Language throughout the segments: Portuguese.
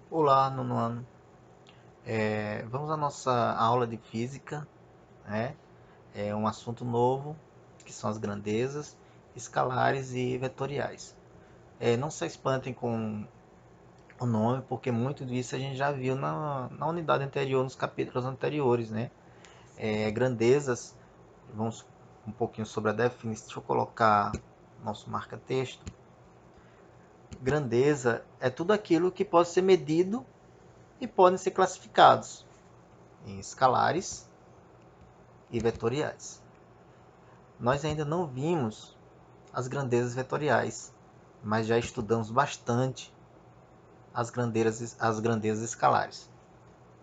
Olá, nono ano. Vamos à nossa aula de física, né? É um assunto novo, que são as grandezas, escalares e vetoriais. Não se espantem com o nome, porque muito disso a gente já viu na unidade anterior, nos capítulos anteriores, né? Grandezas, vamos um pouquinho sobre a definição. Deixa eu colocar nosso marca-texto. Grandeza é tudo aquilo que pode ser medido e podem ser classificados em escalares e vetoriais. Nós ainda não vimos as grandezas vetoriais, mas já estudamos bastante as grandezas escalares.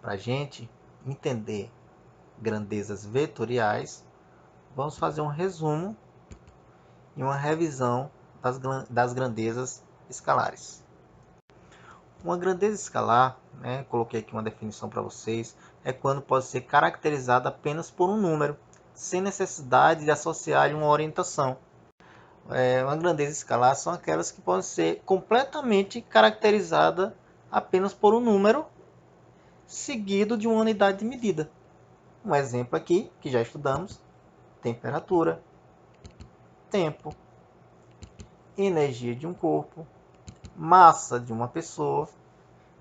Para a gente entender grandezas vetoriais, vamos fazer um resumo e uma revisão das grandezas escalares. Uma grandeza escalar, né, coloquei aqui uma definição para vocês, é quando pode ser caracterizada apenas por um número, sem necessidade de associar uma orientação. Uma grandeza escalar são aquelas que podem ser completamente caracterizadas apenas por um número seguido de uma unidade de medida. Um exemplo aqui, que já estudamos, temperatura, tempo, energia de um corpo, massa de uma pessoa.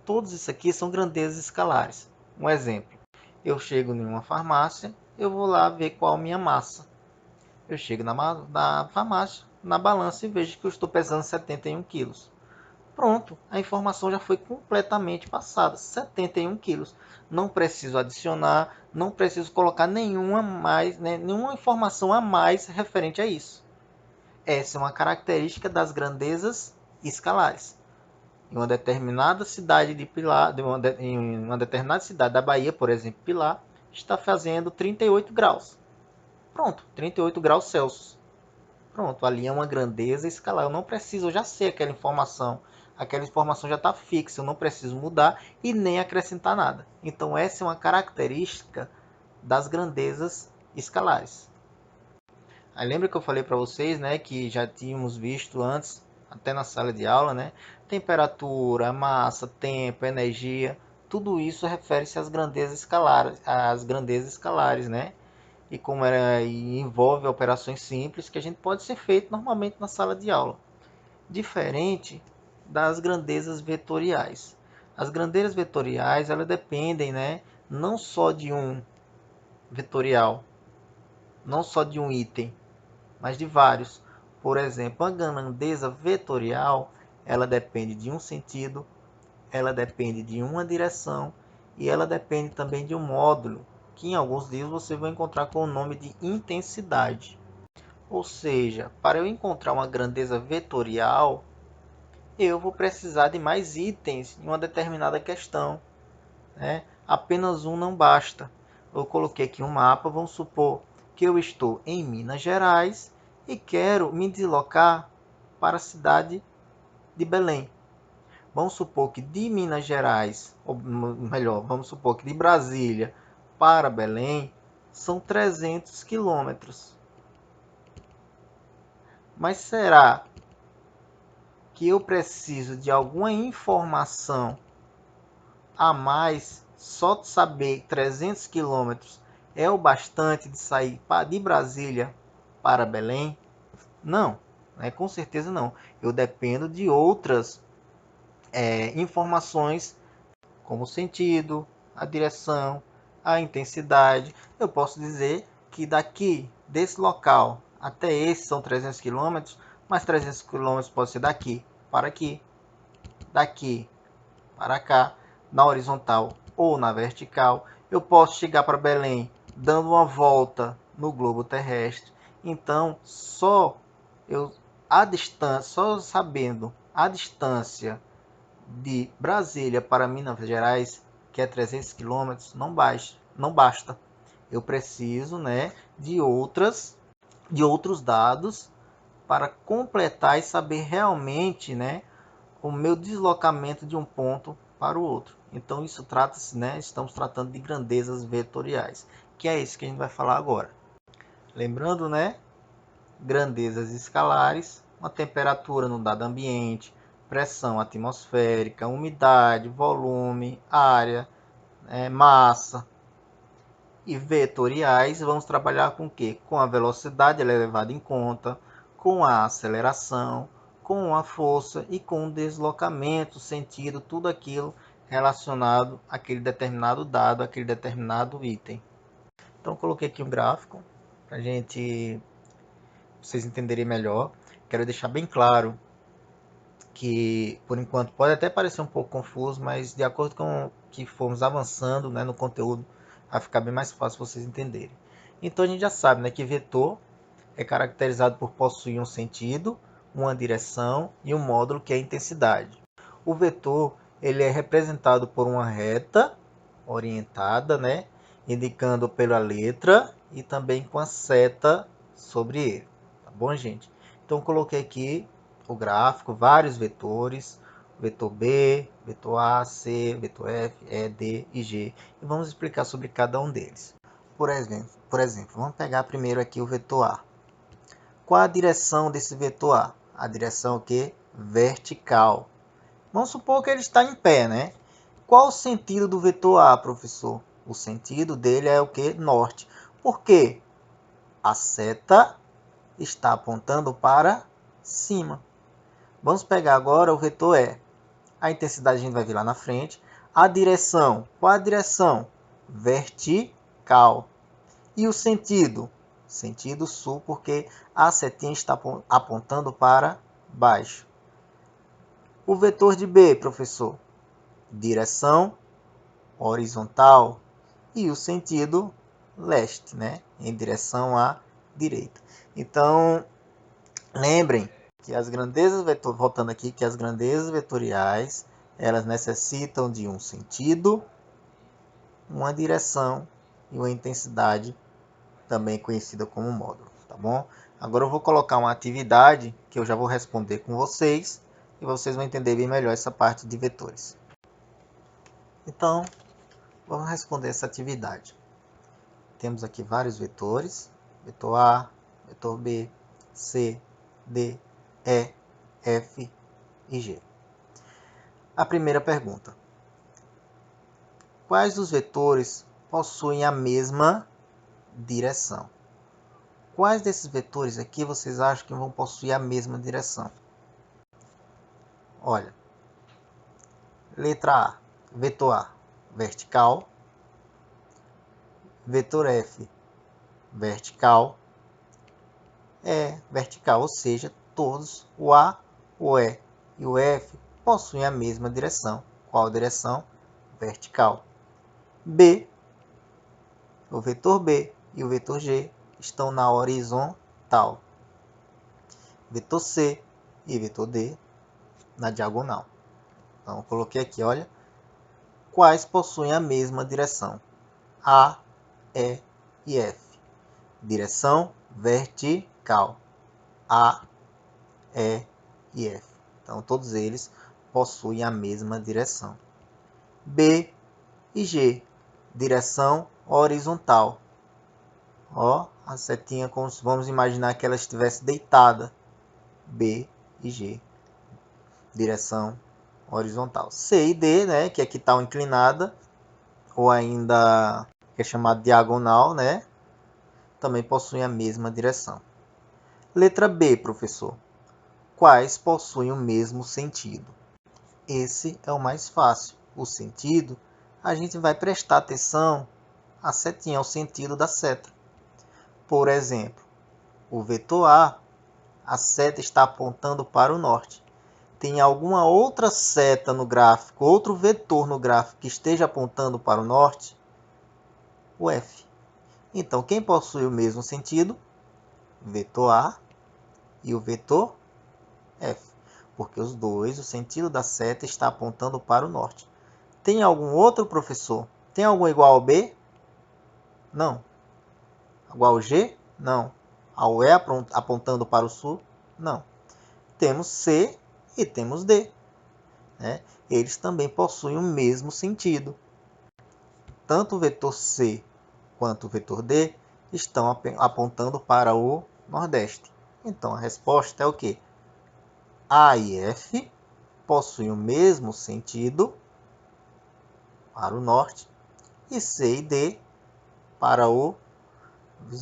Todos isso aqui são grandezas escalares. Um exemplo, eu chego em uma farmácia, eu vou lá ver qual a minha massa. Eu chego na farmácia, na balança e vejo que eu estou pesando 71 quilos. Pronto, a informação já foi completamente passada, 71 quilos. Não preciso adicionar, não preciso colocar nenhuma informação a mais referente a isso. Essa é uma característica das grandezas escalares. Em uma determinada cidade de Pilar, em uma determinada cidade da Bahia, por exemplo, Pilar, está fazendo 38 graus. Pronto, 38 graus Celsius. Pronto, ali é uma grandeza escalar. Eu não preciso, eu já sei aquela informação. Aquela informação já está fixa, eu não preciso mudar e nem acrescentar nada. Então essa é uma característica das grandezas escalares. Aí lembra que eu falei para vocês, né, que já tínhamos visto antes, até na sala de aula, né, temperatura, massa, tempo, energia, tudo isso refere-se às grandezas escalares, né? E como envolve operações simples que a gente pode ser feito normalmente na sala de aula, diferente das grandezas vetoriais. As grandezas vetoriais, elas dependem, né, não só de um vetorial, não só de um item, mas de vários. Por exemplo, a grandeza vetorial, ela depende de um sentido, ela depende de uma direção e ela depende também de um módulo, que em alguns livros você vai encontrar com o nome de intensidade. Ou seja, para eu encontrar uma grandeza vetorial, eu vou precisar de mais itens em uma determinada questão, né? Apenas um não basta. Eu coloquei aqui um mapa, vamos supor que eu estou em Minas Gerais e quero me deslocar para a cidade de Belém. Vamos supor que de Minas Gerais, ou melhor, vamos supor que de Brasília para Belém são 300 quilômetros. Mas será que eu preciso de alguma informação a mais? Só de saber 300 quilômetros é o bastante de sair de Brasília para Belém? Não, né? Com certeza não. Eu dependo de outras informações, como o sentido, a direção, a intensidade. Eu posso dizer que daqui, desse local até esse são 300 quilômetros, mas 300 quilômetros pode ser daqui para aqui, daqui para cá, na horizontal ou na vertical. Eu posso chegar para Belém dando uma volta no globo terrestre. Então, só sabendo a distância de Brasília para Minas Gerais, que é 300 quilômetros, não basta. Eu preciso, né, de outros dados para completar e saber realmente, né, o meu deslocamento de um ponto para o outro. Então isso trata-se, né, estamos tratando de grandezas vetoriais, que é isso que a gente vai falar agora. Lembrando, né, grandezas escalares, uma temperatura no dado ambiente, pressão atmosférica, umidade, volume, área, massa. E vetoriais, vamos trabalhar com o quê? Com a velocidade, ela é levada em conta, com a aceleração, com a força e com o deslocamento, sentido, tudo aquilo relacionado àquele determinado dado, àquele determinado item. Então, coloquei aqui um gráfico para vocês entenderem melhor. Quero deixar bem claro que, por enquanto, pode até parecer um pouco confuso, mas de acordo com que formos avançando, né, no conteúdo, vai ficar bem mais fácil vocês entenderem. Então, a gente já sabe, né, que vetor é caracterizado por possuir um sentido, uma direção e um módulo que é a intensidade. O vetor ele é representado por uma reta orientada, né, indicando pela letra e também com a seta sobre ele. Tá bom, gente? Então, coloquei aqui o gráfico, vários vetores, vetor B, vetor A, C, vetor F, E, D e G. E vamos explicar sobre cada um deles. Por exemplo, vamos pegar primeiro aqui o vetor A. Qual a direção desse vetor A? A direção o quê? Vertical. Vamos supor que ele está em pé, né? Qual o sentido do vetor A, professor? O sentido dele é o quê? Norte. Por quê? A seta está apontando para cima. Vamos pegar agora o vetor E. A intensidade a gente vai ver lá na frente. A direção. Qual a direção? Vertical. E o sentido? Sentido sul, porque a setinha está apontando para baixo. O vetor de B, professor? Direção horizontal. E o sentido leste, né? Em direção à direita. Então, lembrem que as grandezas voltando aqui, que as grandezas vetoriais, elas necessitam de um sentido, uma direção e uma intensidade, também conhecida como módulo, tá bom? Agora eu vou colocar uma atividade que eu já vou responder com vocês e vocês vão entender bem melhor essa parte de vetores. Então, vamos responder essa atividade. Temos aqui vários vetores, vetor A, vetor B, C, D, E, F e G. A primeira pergunta: quais dos vetores possuem a mesma direção? Quais desses vetores aqui vocês acham que vão possuir a mesma direção? Olha, letra A, vetor A, vertical, vetor F, vertical, vertical, ou seja, todos, o A, o E e o F, possuem a mesma direção. Qual direção? Vertical. B, o vetor B e o vetor G estão na horizontal. Vetor C e vetor D na diagonal. Então, eu coloquei aqui, olha, quais possuem a mesma direção? A, E e F. Direção vertical. A, E e F. Então, todos eles possuem a mesma direção. B e G. Direção horizontal. Ó, a setinha, vamos imaginar que ela estivesse deitada. B e G. Direção horizontal. C e D, né, que aqui está inclinada, ou ainda que é chamada diagonal, né, também possuem a mesma direção. Letra B, professor. Quais possuem o mesmo sentido? Esse é o mais fácil. O sentido, a gente vai prestar atenção à setinha, ao sentido da seta. Por exemplo, o vetor a seta está apontando para o norte. Tem alguma outra seta no gráfico, outro vetor no gráfico que esteja apontando para o norte? O F. Então, quem possui o mesmo sentido? Vetor A e o vetor F. Porque os dois, o sentido da seta está apontando para o norte. Tem algum outro, professor? Tem algum igual ao B? Não. Igual ao G? Não. Ao E apontando para o sul? Não. Temos C e temos D. Né? Eles também possuem o mesmo sentido. Tanto o vetor C quanto o vetor D estão apontando para o nordeste. Então, a resposta é o quê? A e F possuem o mesmo sentido para o norte e C e D para os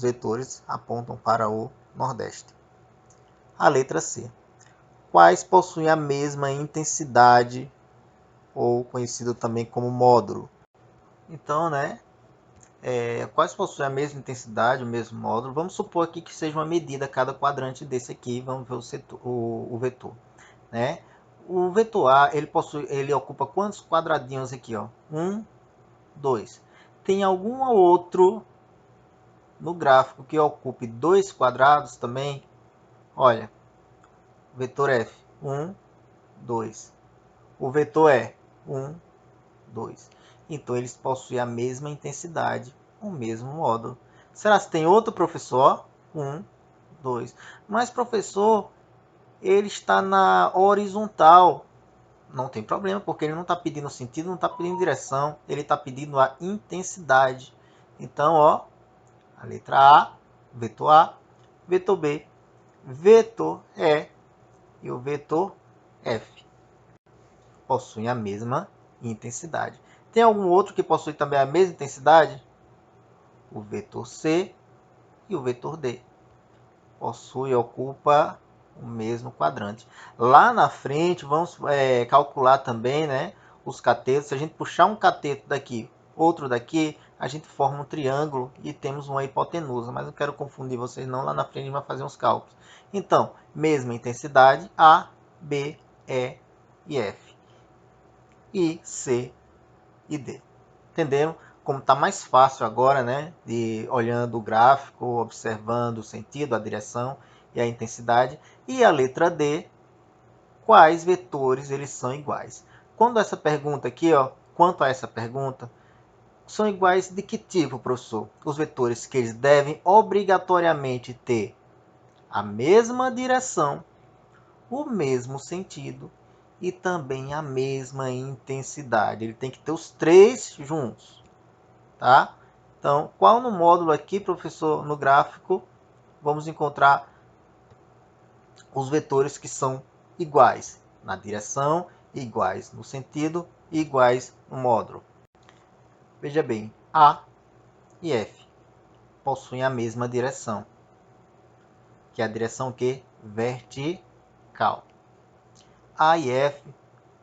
vetores apontam para o nordeste. A letra C. Quais possuem a mesma intensidade ou conhecido também como módulo? Então, quais possuem a mesma intensidade, o mesmo módulo? Vamos supor aqui que seja uma medida cada quadrante desse aqui. Vamos ver o vetor. Né? O vetor A, ele ocupa quantos quadradinhos aqui? Ó? 1, 2. Tem algum outro no gráfico que ocupe 2 quadrados também? Olha, vetor F, 1, 2. O vetor E, 1, 2. Então, eles possuem a mesma intensidade, o mesmo módulo. Será que tem outro professor? 1, 2. Mas, professor, ele está na horizontal. Não tem problema, porque ele não está pedindo sentido, não está pedindo direção. Ele está pedindo a intensidade. Então, ó, a letra A, vetor B, vetor E e o vetor F possuem a mesma intensidade. Tem algum outro que possui também a mesma intensidade? O vetor C e o vetor D. Possui e ocupa o mesmo quadrante. Lá na frente, vamos calcular também, né, os catetos. Se a gente puxar um cateto daqui, outro daqui, a gente forma um triângulo e temos uma hipotenusa. Mas não quero confundir vocês não, lá na frente a gente vai fazer uns cálculos. Então, mesma intensidade, A, B, E e F. E C e D. Entenderam? Como está mais fácil agora, né, de olhando o gráfico, observando o sentido, a direção e a intensidade. E a letra D, quais vetores eles são iguais? Quando essa pergunta aqui, ó, quanto a essa pergunta, são iguais de que tipo, professor? Os vetores que eles devem obrigatoriamente ter a mesma direção, o mesmo sentido e também a mesma intensidade. Ele tem que ter os três juntos, tá? Então, qual no módulo aqui, professor, no gráfico, vamos encontrar os vetores que são iguais na direção, iguais no sentido e iguais no módulo? Veja bem, A e F possuem a mesma direção, que é a direção que? Vertical. A e F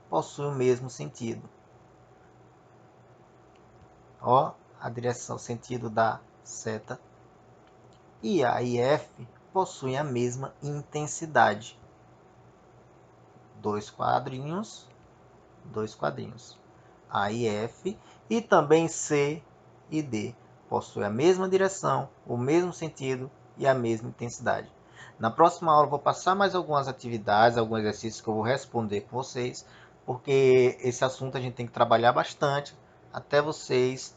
possuem o mesmo sentido. Ó, a direção, sentido da seta. E A e F possuem a mesma intensidade. Dois quadrinhos. A e F. E também C e D possuem a mesma direção, o mesmo sentido e a mesma intensidade. Na próxima aula eu vou passar mais algumas atividades, alguns exercícios que eu vou responder com vocês, porque esse assunto a gente tem que trabalhar bastante até vocês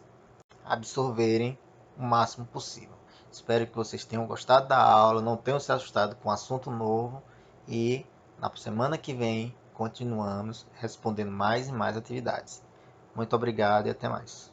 absorverem o máximo possível. Espero que vocês tenham gostado da aula, não tenham se assustado com um assunto novo e na semana que vem continuamos respondendo mais e mais atividades. Muito obrigado e até mais.